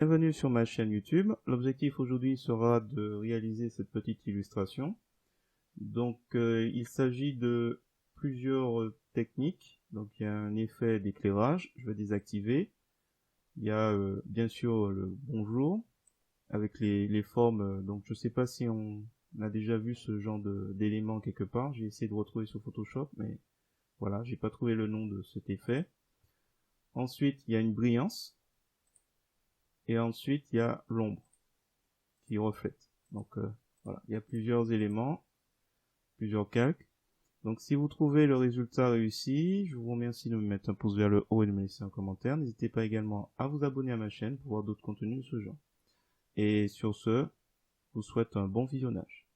Bienvenue sur ma chaîne YouTube. L'objectif aujourd'hui sera de réaliser cette petite illustration. Donc il s'agit de plusieurs techniques. Donc il y a un effet d'éclairage, je vais désactiver. Il y a bien sûr le bonjour avec les formes. Donc je sais pas si on a déjà vu ce genre d'éléments quelque part. J'ai essayé de retrouver sur Photoshop, mais voilà, j'ai pas trouvé le nom de cet effet. Ensuite il y a une brillance. Et ensuite, il y a l'ombre qui reflète. Donc voilà, il y a plusieurs éléments, plusieurs calques. Donc si vous trouvez le résultat réussi, je vous remercie de me mettre un pouce vers le haut et de me laisser un commentaire. N'hésitez pas également à vous abonner à ma chaîne pour voir d'autres contenus de ce genre. Et sur ce, je vous souhaite un bon visionnage.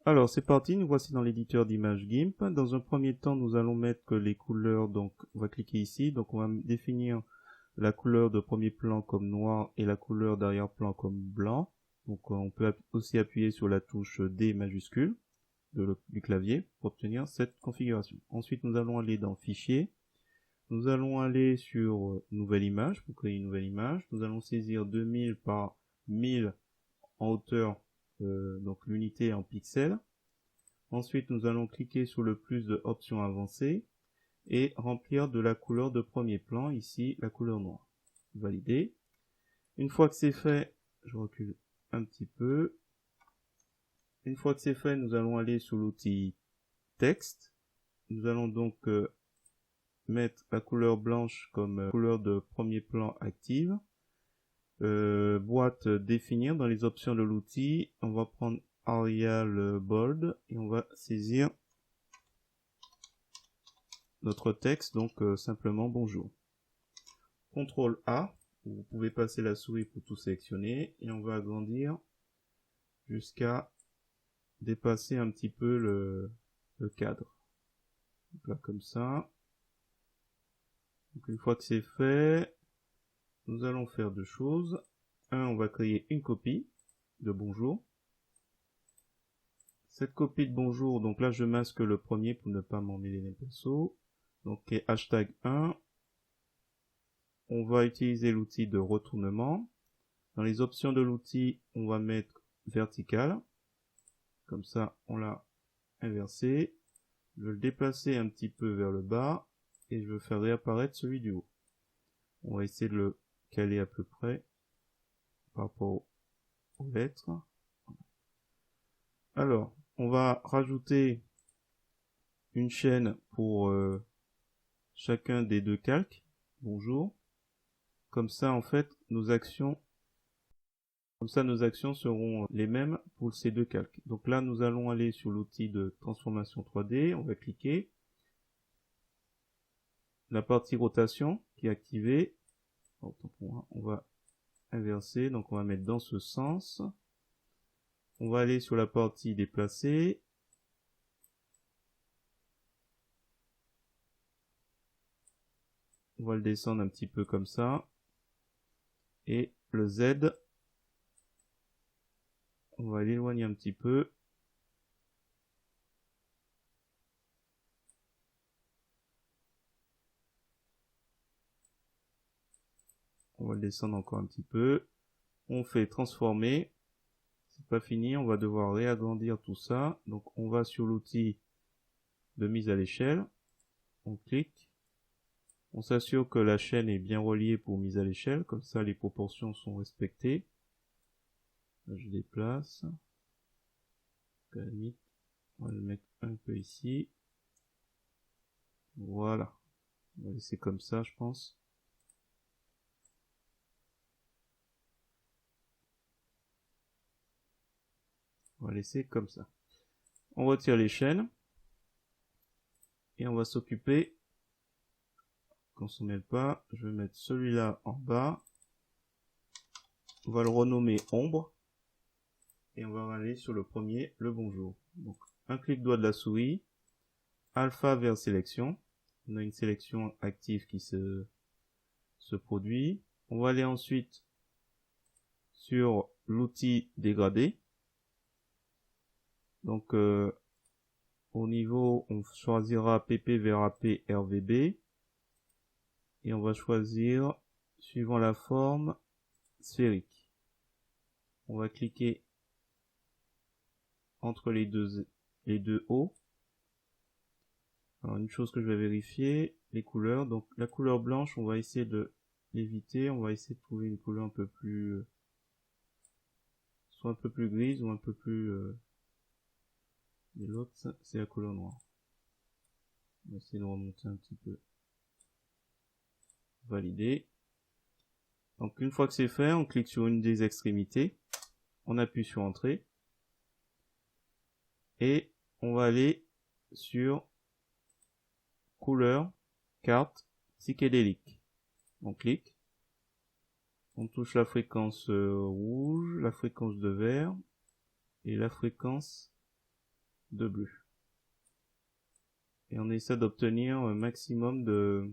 Alors c'est parti, nous voici dans l'éditeur d'images GIMP. Dans un premier temps, nous allons mettre les couleurs, donc on va cliquer ici, donc on va définir la couleur de premier plan comme noir et la couleur d'arrière-plan comme blanc. Donc on peut aussi appuyer sur la touche D majuscule du clavier pour obtenir cette configuration. Ensuite nous allons aller dans Fichier, nous allons aller sur Nouvelle image pour créer une nouvelle image. Nous allons saisir 2000 par 1000 en hauteur, donc l'unité en pixels. Ensuite nous allons cliquer sur le plus de options avancées et remplir de la couleur de premier plan, ici la couleur noire. Valider. Une fois que c'est fait, je recule un petit peu. Une fois que c'est fait, nous allons aller sur l'outil texte. Nous allons donc mettre la couleur blanche comme couleur de premier plan active. Boîte définir, dans les options de l'outil, on va prendre Arial Bold et on va saisir notre texte, donc simplement bonjour. CTRL A, vous pouvez passer la souris pour tout sélectionner et on va agrandir jusqu'à dépasser un petit peu le cadre. Donc là comme ça. Donc une fois que c'est fait, nous allons faire deux choses. On va créer une copie de bonjour. Cette copie de bonjour, donc là je masque le premier pour ne pas m'emmêler les pinceaux. Donc hashtag 1. On va utiliser l'outil de retournement. Dans les options de l'outil, on va mettre vertical. Comme ça, on l'a inversé. Je vais le déplacer un petit peu vers le bas et je vais faire réapparaître celui du haut. On va essayer de le caler à peu près par rapport aux lettres. Alors, on va rajouter une chaîne pour chacun des deux calques. Bonjour. Comme ça, en fait, nos actions seront les mêmes pour ces deux calques. Donc là, nous allons aller sur l'outil de transformation 3D. On va cliquer. La partie rotation qui est activée. On va inverser. Donc on va mettre dans ce sens. On va aller sur la partie déplacer. On va le descendre un petit peu comme ça. Et le Z, on va l'éloigner un petit peu. On va le descendre encore un petit peu. On fait transformer. C'est pas fini, on va devoir réagrandir tout ça. Donc on va sur l'outil de mise à l'échelle. On clique. On s'assure que la chaîne est bien reliée pour mise à l'échelle. Comme ça les proportions sont respectées. Là, je déplace. À la limite, on va le mettre un peu ici. Voilà. On va laisser comme ça, je pense. On va laisser comme ça. On retire les chaînes. Et on va s'occuper, qu'on s'en mêle pas, je vais mettre celui-là en bas. On va le renommer ombre. Et on va aller sur le premier, le bonjour. Donc, un clic droit de la souris. Alpha vers sélection. On a une sélection active qui se produit. On va aller ensuite sur l'outil dégradé. Donc, au niveau, on choisira PP vers AP RVB. Et on va choisir, suivant la forme, sphérique. On va cliquer entre les deux hauts. Alors une chose que je vais vérifier, les couleurs. Donc la couleur blanche, on va essayer de l'éviter. On va essayer de trouver une couleur un peu plus, soit un peu plus grise ou un peu plus. Et l'autre, c'est la couleur noire. On va essayer de remonter un petit peu. Valider. Donc une fois que c'est fait, on clique sur une des extrémités. On appuie sur Entrée. Et on va aller sur Couleur, Carte, Psychédélique. On clique. On touche la fréquence rouge, la fréquence de vert et la fréquence de bleu. Et on essaie d'obtenir un maximum de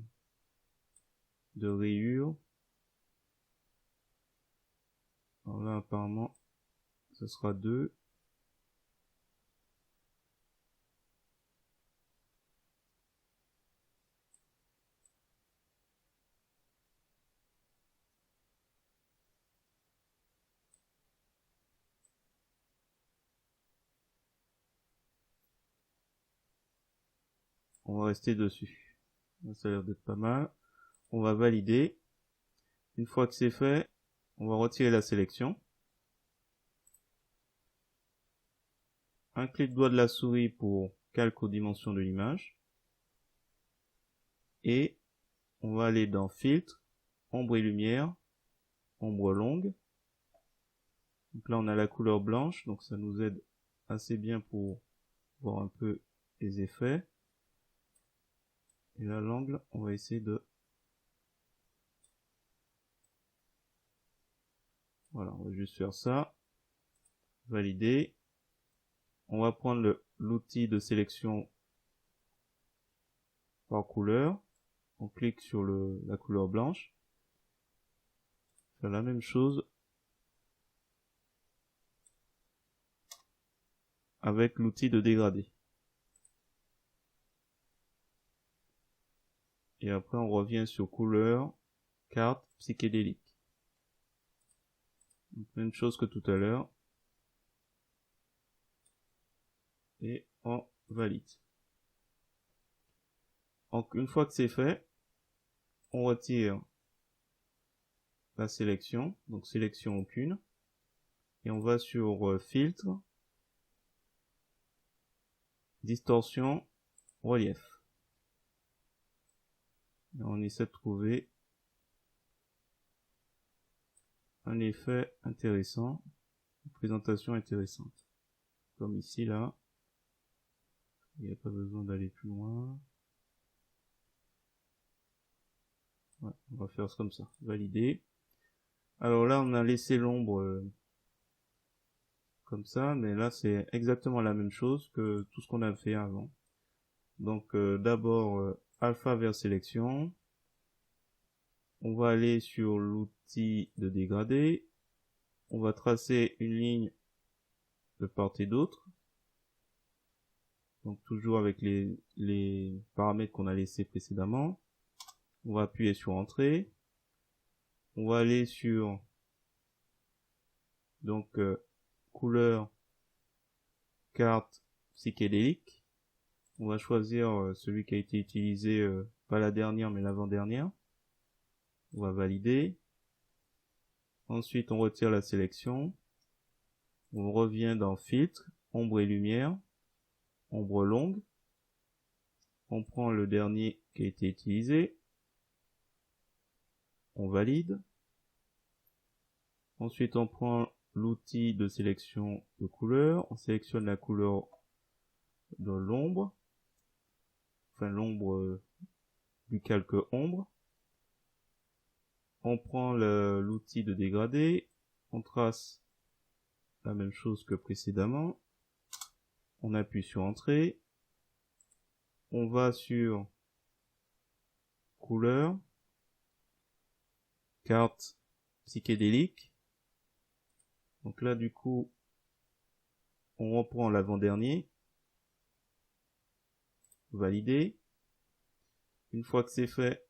rayures. Alors là, apparemment, ce sera 2. On va rester dessus. Ça a l'air d'être pas mal. On va valider. Une fois que c'est fait, on va retirer la sélection. Un clic droit de la souris pour calque aux dimensions de l'image. Et on va aller dans Filtre, Ombre et Lumière, Ombre longue. Donc là, on a la couleur blanche, donc ça nous aide assez bien pour voir un peu les effets. Et là, l'angle, on va essayer de... Voilà, on va juste faire ça. Valider. On va prendre l'outil de sélection par couleur. On clique sur la couleur blanche. Faire la même chose avec l'outil de dégradé. Et après, on revient sur couleur, carte, psychédélique. Donc, même chose que tout à l'heure. Et on valide. Donc, une fois que c'est fait, on retire la sélection. Donc, sélection aucune. Et on va sur filtre, distorsion, relief. Et on essaie de trouver un effet intéressant, une présentation intéressante. Comme ici, là. Il n'y a pas besoin d'aller plus loin. Ouais, on va faire comme ça. Valider. Alors là, on a laissé l'ombre comme ça, mais là, c'est exactement la même chose que tout ce qu'on a fait avant. Donc, d'abord, alpha vers sélection. On va aller sur l'outil de dégradé. On va tracer une ligne de part et d'autre. Donc, toujours avec les paramètres qu'on a laissés précédemment. On va appuyer sur Entrée. On va aller sur donc couleur, carte, psychédélique. On va choisir celui qui a été utilisé, pas la dernière mais l'avant-dernière. On va valider. Ensuite, on retire la sélection. On revient dans Filtre, Ombre et Lumière, Ombre longue. On prend le dernier qui a été utilisé. On valide. Ensuite, on prend l'outil de sélection de couleur. On sélectionne la couleur de l'ombre. Enfin, l'ombre du calque ombre. On prend l'outil de dégradé. On trace la même chose que précédemment. On appuie sur Entrée. On va sur couleur, carte psychédélique. Donc là, du coup, on reprend l'avant-dernier. Valider. Une fois que c'est fait,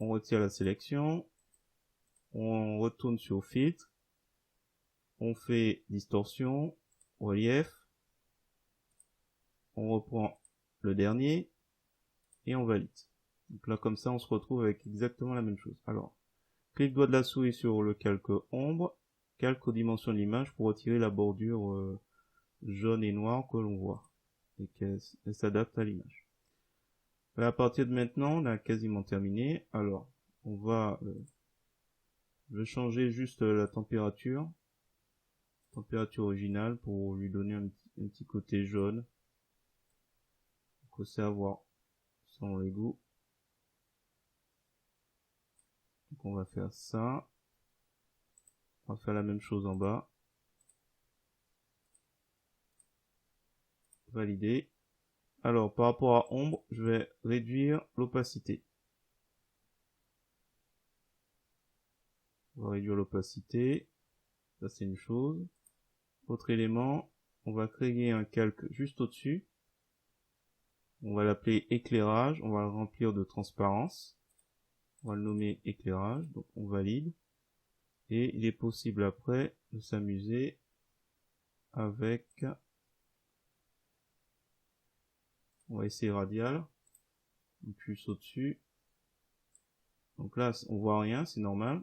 on retire la sélection. On retourne sur filtre, on fait distorsion, relief, on reprend le dernier et on valide. Donc là comme ça on se retrouve avec exactement la même chose. Alors, clic doigt de la souris sur le calque ombre, calque aux dimensions de l'image pour retirer la bordure jaune et noire que l'on voit et qu'elle s'adapte à l'image. À partir de maintenant, on a quasiment terminé. Alors, je vais changer juste la température originale pour lui donner un petit côté jaune. Donc, c'est à voir selon les goûts. Donc, on va faire ça. On va faire la même chose en bas. Valider. Alors, par rapport à ombre, je vais réduire l'opacité. On va réduire l'opacité. Ça, c'est une chose. Autre élément, on va créer un calque juste au-dessus. On va l'appeler éclairage. On va le remplir de transparence. On va le nommer éclairage. Donc, on valide. Et il est possible après de s'amuser avec... On va essayer radial. Donc, juste au-dessus. Donc là, on voit rien, c'est normal.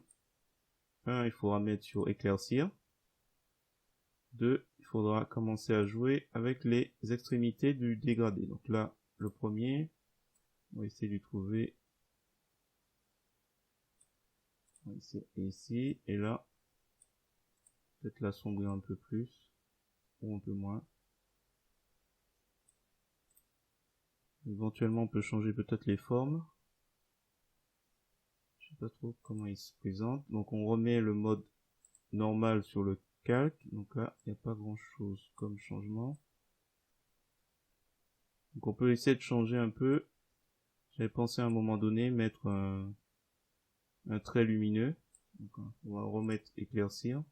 1, il faudra mettre sur éclaircir. 2, il faudra commencer à jouer avec les extrémités du dégradé. Donc là, le premier, on va essayer de lui trouver. On va essayer ici, et là, peut-être l'assombrir un peu plus, ou un peu moins. Éventuellement, on peut changer peut-être les formes. Je sais pas trop comment il se présente. Donc on remet le mode normal sur le calque. Donc là, il n'y a pas grand chose comme changement. Donc on peut essayer de changer un peu. J'avais pensé à un moment donné mettre un trait lumineux. Donc on va remettre éclaircir.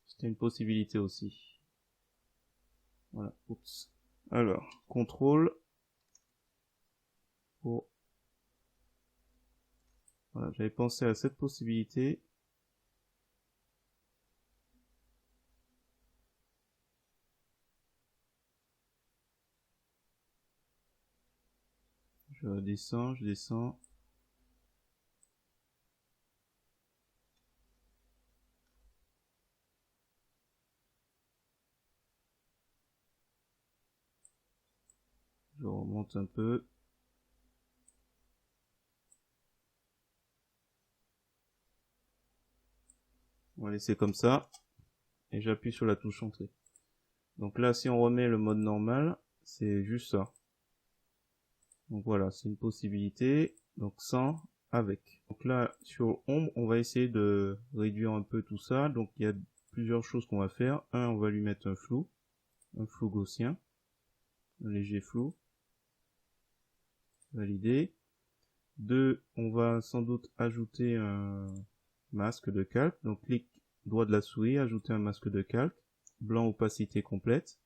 C'était une possibilité aussi. Voilà. Oups. Alors, contrôle. Pour... Voilà, j'avais pensé à cette possibilité. Je descends, je descends. Je remonte un peu. On va laisser comme ça. Et j'appuie sur la touche entrée. Donc là, si on remet le mode normal, c'est juste ça. Donc voilà, c'est une possibilité. Donc sans, avec. Donc là, sur ombre, on va essayer de réduire un peu tout ça. Donc il y a plusieurs choses qu'on va faire. Un, on va lui mettre un flou gaussien, un léger flou. Valider. 2, on va sans doute ajouter un masque de calque. Donc clic droit de la souris, ajouter un masque de calque. Blanc opacité complète.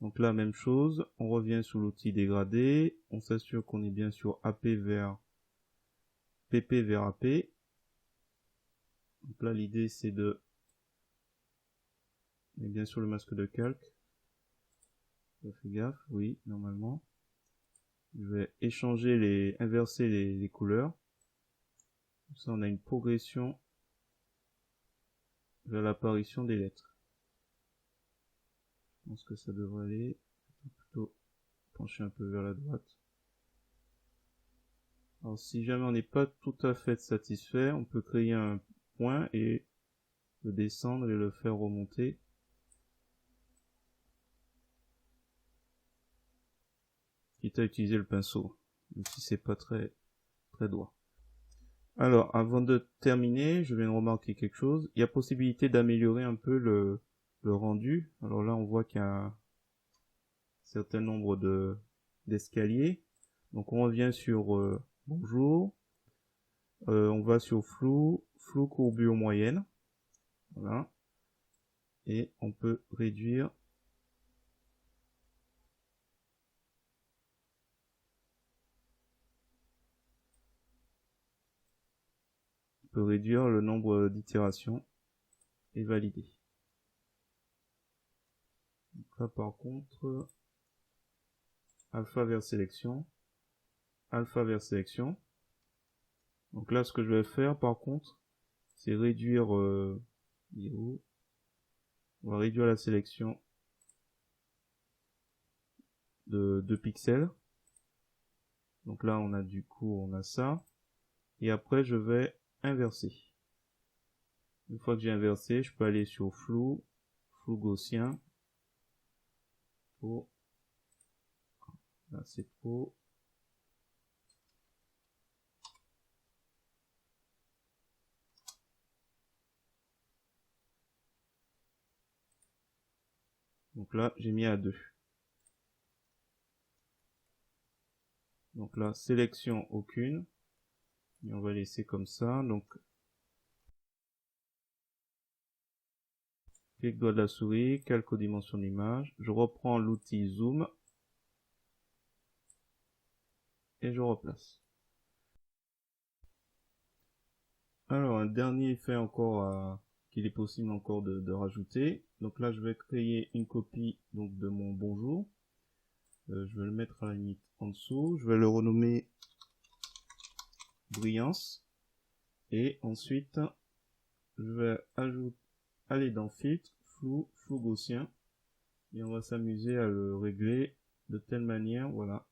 Donc là, même chose, on revient sur l'outil dégradé, on s'assure qu'on est bien sur AP vers PP vers AP. Donc là, l'idée c'est de... On est bien sur le masque de calque. Fais gaffe, oui, normalement. Je vais inverser les couleurs. Comme ça, on a une progression vers l'apparition des lettres. Je pense que ça devrait aller plutôt pencher un peu vers la droite. Alors si jamais on n'est pas tout à fait satisfait, on peut créer un point et le descendre et le faire remonter. Quitte à utiliser le pinceau, même si c'est pas très droit. Alors, avant de terminer, je viens de remarquer quelque chose. Il y a possibilité d'améliorer un peu le rendu. Alors là, on voit qu'il y a un certain nombre d'escaliers. Donc on revient sur bonjour. On va sur flou courbure moyenne. Voilà. Et on peut réduire peut réduire le nombre d'itérations et valider. Donc là par contre, alpha vers sélection, alpha vers sélection. Donc là ce que je vais faire par contre, c'est réduire on va réduire la sélection de 2 pixels. Donc là on a ça. Et après je vais inverser. Une fois que j'ai inversé, je peux aller sur flou gaussien. Là c'est trop. Donc là j'ai mis à 2. Donc là sélection aucune. Et on va laisser comme ça. Donc clic droit de la souris, calque aux dimensions d'image. Je reprends l'outil zoom. Et je replace. Alors un dernier effet encore qu'il est possible encore de rajouter. Donc là je vais créer une copie donc de mon bonjour. Je vais le mettre à la limite en dessous. Je vais le renommer brillance. Et ensuite je vais aller dans filtre, flou gaussien. Et on va s'amuser à le régler de telle manière. Voilà,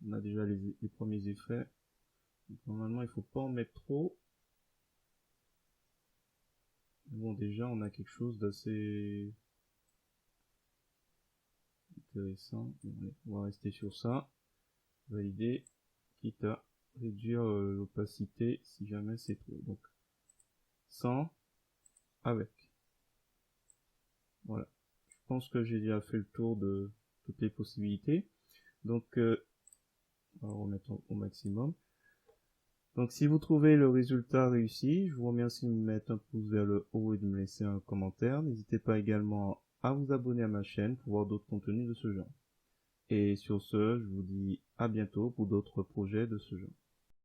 on a déjà les premiers effets. Donc, normalement il faut pas en mettre trop. Bon, déjà, on a quelque chose d'assez intéressant. On va rester sur ça. Valider, quitte à réduire l'opacité si jamais c'est trop. Donc, sans, avec. Voilà. Je pense que j'ai déjà fait le tour de toutes les possibilités. Donc, on va remettre au maximum. Donc, si vous trouvez le résultat réussi, je vous remercie de me mettre un pouce vers le haut et de me laisser un commentaire. N'hésitez pas également à vous abonner à ma chaîne pour voir d'autres contenus de ce genre. Et sur ce, je vous dis à bientôt pour d'autres projets de ce genre.